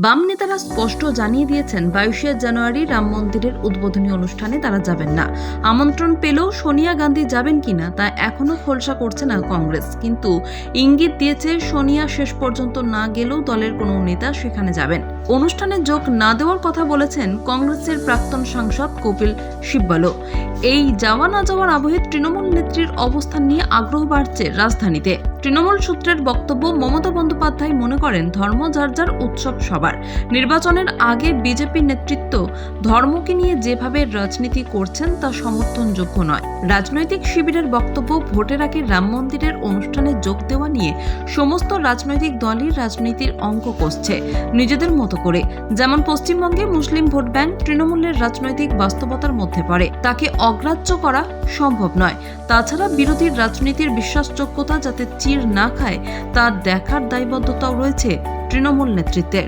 বাম নেতারা স্পষ্ট জানিয়ে দিয়েছেন 22শে জানুয়ারি রাম মন্দিরের উদ্বোধনী অনুষ্ঠানে তারা যাবেন না। আমন্ত্রণ পেলেও সোনিয়া গান্ধী যাবেন কিনা তা এখনো খোলসা করছে না কংগ্রেস, কিন্তু ইঙ্গিত দিয়েছে সোনিয়া শেষ পর্যন্ত না গেলেও দলের কোনো নেতা সেখানে যাবেন। অনুষ্ঠানে যোগ না দেওয়ার কথা বলেছেন কংগ্রেসের প্রাক্তন সাংসদ কপিল সিব্বলও। এই যাওয়া না যাওয়ার আবহে তৃণমূল নেত্রীর অবস্থান নিয়ে আগ্রহ বাড়ছে রাজধানীতে। তৃণমূল সূত্রের বক্তব্য, মমতা বন্দ্যোপাধ্যায় মনে করেন ধর্ম যার যার উৎসব সবার। নির্বাচনের আগে বিজেপি নেতৃত্ব ধর্মকে নিয়ে যেভাবে রাজনীতি করছেন তা সমর্থনযোগ্য নয়। রাজনৈতিক শিবিরের বক্তব্য, ভোটের আগে রাম মন্দিরের অনুষ্ঠানে যোগ দেওয়া নিয়ে সমস্ত রাজনৈতিক দলই রাজনীতির অঙ্ক কষছে নিজেদের মতো করে। যেমন পশ্চিমবঙ্গে মুসলিম ভোট ব্যাংক তৃণমূলের রাজনৈতিক বাস্তবতার মধ্যে পড়ে, তাকে অগ্রাহ্য করা সম্ভব নয়। তাছাড়া বিরোধী রাজনীতির বিশ্বাসযোগ্যতা যাতে চির না খায় তা দেখার দায়বদ্ধতাও রয়েছে তৃণমূল নেতৃত্বের।